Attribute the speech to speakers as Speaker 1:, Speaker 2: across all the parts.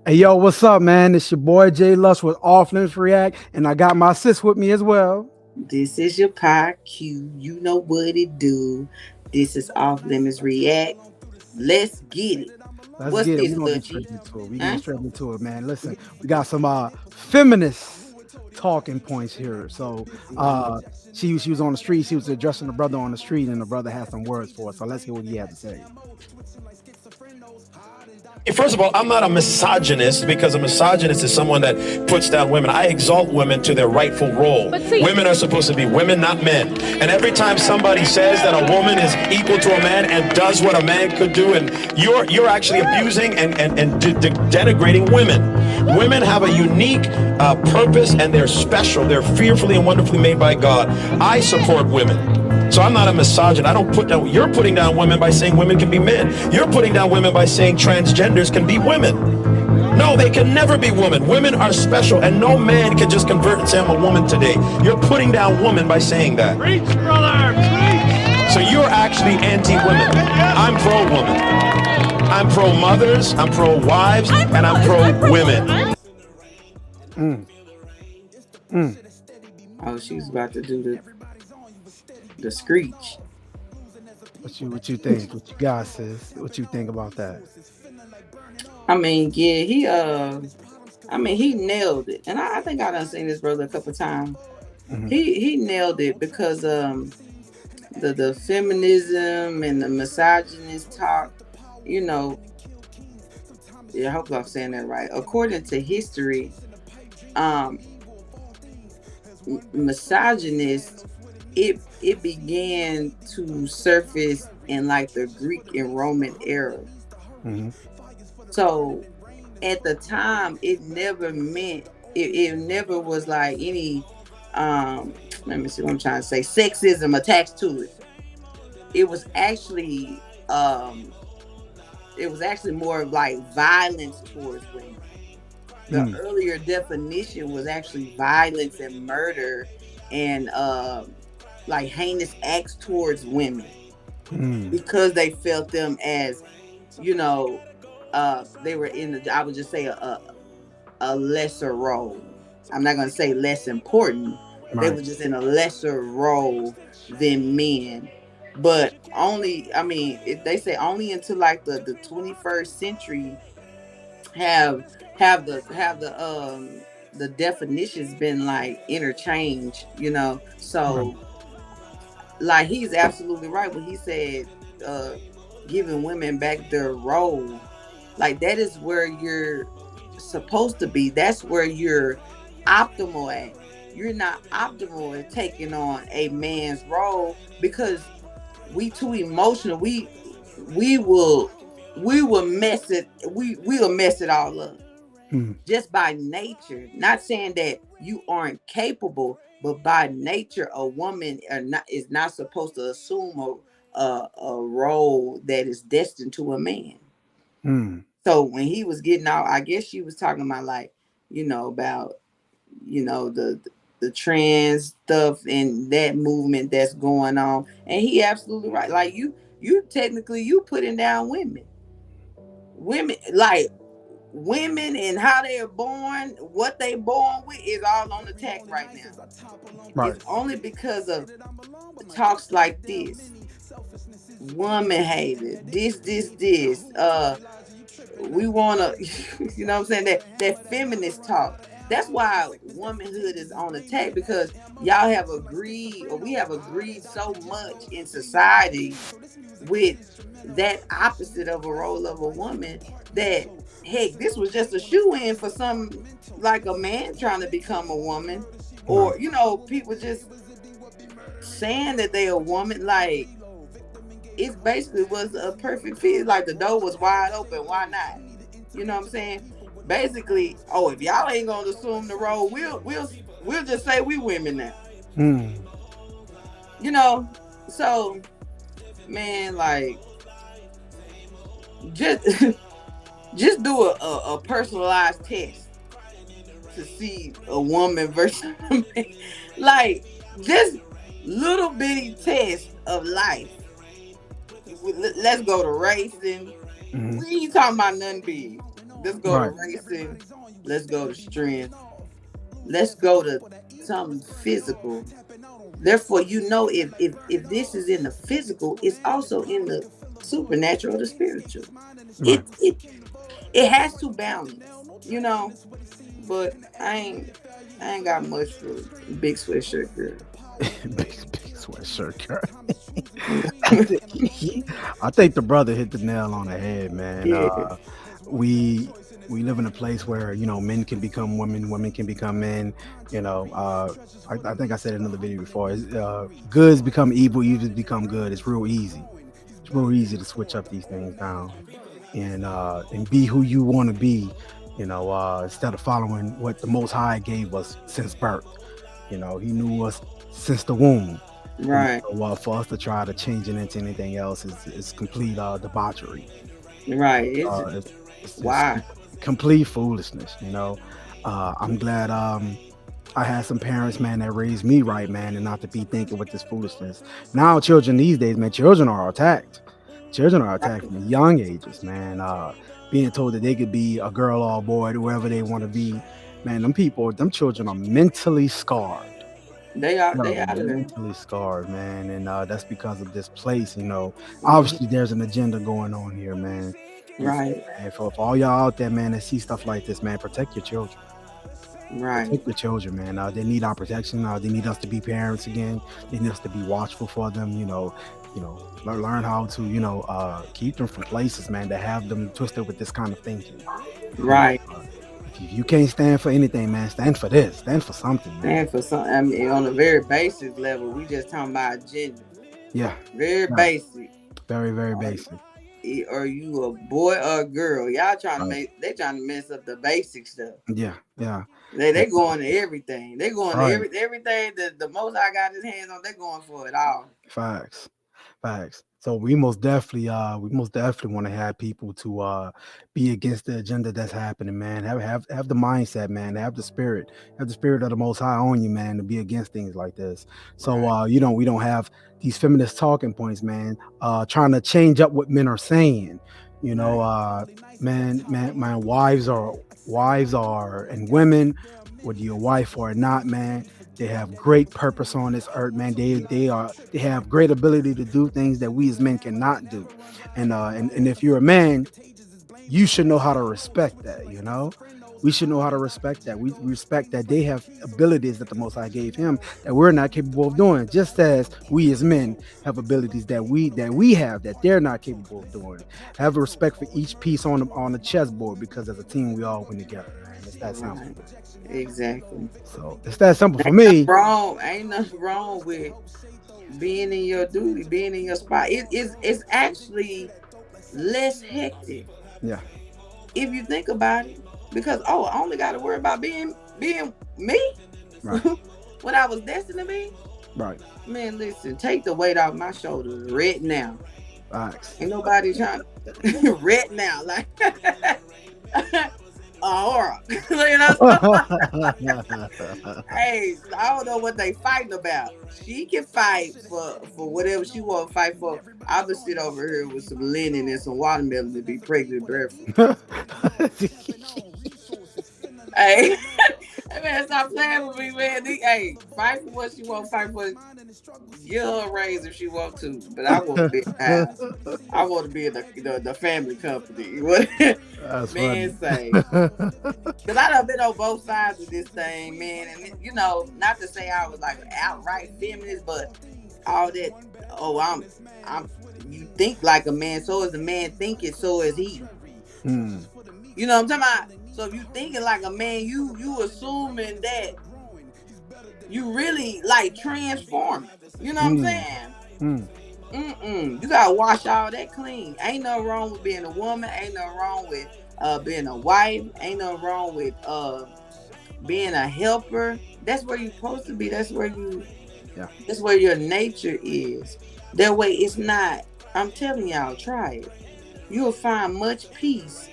Speaker 1: Hey yo, what's up, man? It's your boy Jay Lust with Off Limits React, and I got my sis with me as well.
Speaker 2: This is your Pod Q. You know what it do. This is Off Limits React. Let's get it.
Speaker 1: Let's
Speaker 2: What's
Speaker 1: get it. We're
Speaker 2: this,
Speaker 1: gonna
Speaker 2: Lil
Speaker 1: get
Speaker 2: G?
Speaker 1: straight into it. We're getting
Speaker 2: Huh?
Speaker 1: straight into it, man. Listen, we got some feminist talking points here. So she was on the street, she was addressing the brother on the street, and the brother had some words for us. So let's hear what he had to say.
Speaker 3: First of all, I'm not a misogynist because a misogynist is someone that puts down women. I exalt women to their rightful role. Women are supposed to be women, not men. And every time somebody says that a woman is equal to a man and does what a man could do, and you're actually abusing and denigrating women. Women have a unique purpose and they're special. They're fearfully and wonderfully made by God. I support women. So I'm not a misogynist. I don't put down. You're putting down women by saying women can be men. You're putting down women by saying transgenders can be women. No, they can never be women. Women are special, and no man can just convert and say I'm a woman today. You're putting down women by saying that.
Speaker 4: Preach, brother, preach.
Speaker 3: So you're actually anti-women. I'm pro-woman. I'm pro-mothers. I'm pro-wives, and I'm pro-women.
Speaker 2: Oh, she's about to do the screech.
Speaker 1: What you think? What you got, sis? What you think about that?
Speaker 2: I mean, yeah, he nailed it. And I think I done seen this brother a couple times.
Speaker 1: Mhm.
Speaker 2: He nailed it because the feminism and the misogynist talk, you know, yeah, I hope I'm saying that right. According to history, um, misogynist it began to surface in like the Greek and Roman era.
Speaker 1: Mhm.
Speaker 2: So at the time, it never meant it never was like any let me see what I'm trying to say sexism attached to it. It was actually um it was actually more of like violence towards women. The
Speaker 1: Mm.
Speaker 2: earlier definition was actually violence and murder and like heinous acts towards women
Speaker 1: Mm.
Speaker 2: because they felt them as, you know, they were in the, I would just say a lesser role. I'm not going to say less important. They
Speaker 1: Right.
Speaker 2: were just in a lesser role than men. But only, I mean, if they say only until like the 21st century have the definitions been like interchanged, you know.
Speaker 1: Right.
Speaker 2: So like he's absolutely right when he said uh giving women back their role. Like that is where you're supposed to be. That's where you're optimal at. You're not optimal at taking on a man's role because we too emotional. We will we'll mess it all up
Speaker 1: Mm.
Speaker 2: just by nature. Not saying that you aren't capable, but by nature, a woman is not supposed to assume a role that is destined to a man.
Speaker 1: Mm.
Speaker 2: So when he was getting out, I guess she was talking about like, about the trans stuff and that movement that's going on. And he absolutely right. Like you technically you putting down women. Women like women and how they are born, what they born with is all on attack right now.
Speaker 1: Right.
Speaker 2: It's only because of talks like this. Woman hated. This. We wanna you know what I'm saying? That feminist talk. That's why womanhood is on attack because y'all have agreed or we have agreed so much in society with that opposite of a role of a woman that heck, this was just a shoe in for some like a man trying to become a woman,
Speaker 1: Right.
Speaker 2: or people just saying that they a woman. Like it basically was a perfect fit. Like the door was wide open. Why not? You know what I'm saying? Basically, oh, if y'all ain't gonna assume the role, we'll just say we women now.
Speaker 1: Mm.
Speaker 2: You know, so man, like just just do a personalized test to see a woman versus a man. Like just little bitty test of life. Let's go to racing.
Speaker 1: Mhm.
Speaker 2: We ain't talking about nothing big. Let's go to
Speaker 1: Right.
Speaker 2: racing. Let's go to strength. Let's go to something physical. Therefore, if this is in the physical, it's also in the supernatural or the spiritual.
Speaker 1: Right.
Speaker 2: It has to balance. But I ain't got much for big sweatshirt girl.
Speaker 1: Big sweatshirt, girl. I think, I think the brother hit the nail on the head, man.
Speaker 2: Yeah,
Speaker 1: We we live in a place where men can become women, women can become men. I think I said in another video before. Goods become evil, evils become good. It's real easy. It's real easy to switch up these things down and be who you want to be. Instead of following what the Most High gave us since birth. He knew us since the womb.
Speaker 2: right,
Speaker 1: For us to try to change it into anything else is complete debauchery.
Speaker 2: right. It's
Speaker 1: It's
Speaker 2: why,
Speaker 1: complete foolishness. I'm glad I had some parents, man, that raised me right, man, and not to be thinking with this foolishness. Now, children these days, man, children are attacked. Children are attacked from young ages, man. Being told that they could be a girl or a boy, whoever they want to be, man. Them children are mentally scarred.
Speaker 2: they
Speaker 1: No,
Speaker 2: out of there.
Speaker 1: mentally scarred, man, and that's because of this place.
Speaker 2: Mhm.
Speaker 1: Obviously there's an agenda going on here, man. And so,
Speaker 2: Right,
Speaker 1: man, for all y'all out there, man, that see stuff like this, man, protect your children.
Speaker 2: right,
Speaker 1: Protect your children, man. They need our protection. They need us to be parents again. They need us to be watchful for them. Learn how to, keep them from places, man, that have them twisted with this kind of thinking. You know,
Speaker 2: right.
Speaker 1: uh, if you can't stand for anything, man, stand for this. Stand for something, man.
Speaker 2: And for some, I mean, on a very basic level, we just talking about gender.
Speaker 1: Yeah,
Speaker 2: Very
Speaker 1: yeah.
Speaker 2: basic.
Speaker 1: Very, very
Speaker 2: Are,
Speaker 1: basic.
Speaker 2: are you a boy or a girl? Y'all trying to
Speaker 1: Right.
Speaker 2: make they trying to mess up the basic stuff.
Speaker 1: Yeah, yeah.
Speaker 2: They going to everything. They going to
Speaker 1: Right.
Speaker 2: everything that the most I got his hands on. They going for it all.
Speaker 1: Facts. Facts. So we most definitely want to have people to be against the agenda that's happening, man. Have the mindset, man. Have the spirit of the Most High on you, man, to be against things like this. So
Speaker 2: Right.
Speaker 1: we don't have these feminist talking points, man. Trying to change up what men are saying. You know,
Speaker 2: Right.
Speaker 1: man, wives are and women, whether you're a wife or not, man, they have great purpose on this earth, man. They have great ability to do things that we as men cannot do. And if you're a man, you should know how to respect that. We should know how to respect that. We respect that they have abilities that the Most High gave him that we're not capable of doing, just as we as men have abilities that we have that they're not capable of doing. Have a respect for each piece on the chessboard, because as a team we all win together, man. It's that simple.
Speaker 2: Right. Exactly.
Speaker 1: So it's that simple for
Speaker 2: Ain't nothing
Speaker 1: me.
Speaker 2: wrong. Ain't nothing wrong with being in your duty, being in your spot. It's actually less hectic
Speaker 1: Yeah.
Speaker 2: if you think about it. Because I only got to worry about being me
Speaker 1: Right.
Speaker 2: when I was destined to be.
Speaker 1: Right.
Speaker 2: Man, listen, take the weight off my shoulders right now.
Speaker 1: Facts.
Speaker 2: Ain't nobody trying right now, like a horror. You know? Hey, I don't know what they fighting about. She can fight for whatever she want to fight for. I would sit over here with some linen and some watermelon to be pregnant barefoot. Hey, hey man, stop playing with me, man. Hey, fight for what she want to fight for. Give her a raise if she want to, but I want to be in the house. I want to be in the family company. What
Speaker 1: That's
Speaker 2: man
Speaker 1: funny.
Speaker 2: say? Because I done been on both sides of this thing, man. And not to say I was like an outright feminist, but all that. Oh, I'm. You think like a man, so is the man thinking, so is he.
Speaker 1: Hmm.
Speaker 2: You know what I'm talking about? So if you thinking like a man, you assuming that you really like transforming. You know what I'm
Speaker 1: Hmm.
Speaker 2: saying?
Speaker 1: Hmm.
Speaker 2: You gotta wash all that clean. Ain't nothing wrong with being a woman. Ain't nothing wrong with being a wife. Ain't nothing wrong with being a helper. That's where you're supposed to be.
Speaker 1: Yeah.
Speaker 2: That's where your nature is. That way it's not. I'm telling y'all, try it. You'll find much peace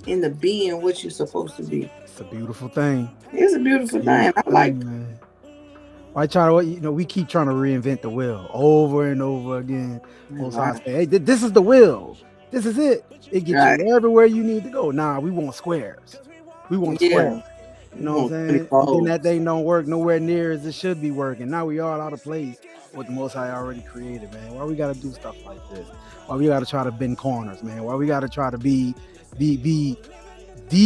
Speaker 2: in the being what you're supposed to be.
Speaker 1: It's a beautiful thing.
Speaker 2: It's a beautiful thing.
Speaker 1: Beautiful
Speaker 2: I like.
Speaker 1: thing, man. Why try to? We keep trying to reinvent the wheel over and over again.
Speaker 2: Man,
Speaker 1: Most I say, hey, this is the wheel. This is it. It gets
Speaker 2: Right.
Speaker 1: you everywhere you need to go. Nah, we want squares. We want squares.
Speaker 2: Yeah.
Speaker 1: You
Speaker 2: You
Speaker 1: know what I'm
Speaker 2: want
Speaker 1: saying? And then
Speaker 2: 24.
Speaker 1: that thing don't work nowhere near as it should be working. Now we all out of place with the Most High already created, man. Why we gotta do stuff like this? Why we gotta try to bend corners, man? Why we gotta try to be the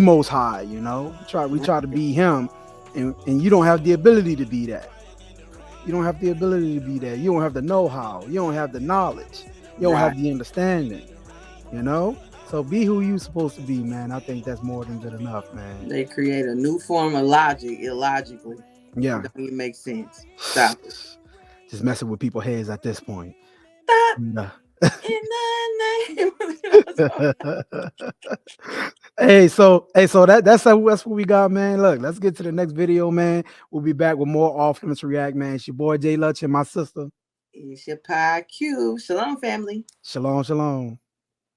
Speaker 1: Most High? You know, we try to be Him, and you don't have the ability to be that. You don't have the ability to be that. You don't have the know-how. You don't have the knowledge. You don't have
Speaker 2: Right.
Speaker 1: the understanding. You know, so be who you supposed to be, man. I think that's more than good enough, man.
Speaker 2: They create a new form of logic illogically.
Speaker 1: Yeah.
Speaker 2: It don't even make sense. Stop it.
Speaker 1: Just messing with people's heads at this point.
Speaker 2: Stop
Speaker 1: Yeah.
Speaker 2: in the name.
Speaker 1: Hey, so that's what we got, man. Look, let's get to the next video, man. We'll be back with more Off Limits React, man. It's your boy Jay Lutch and my sister.
Speaker 2: It's your pie Q. Shalom, family.
Speaker 1: Shalom, shalom.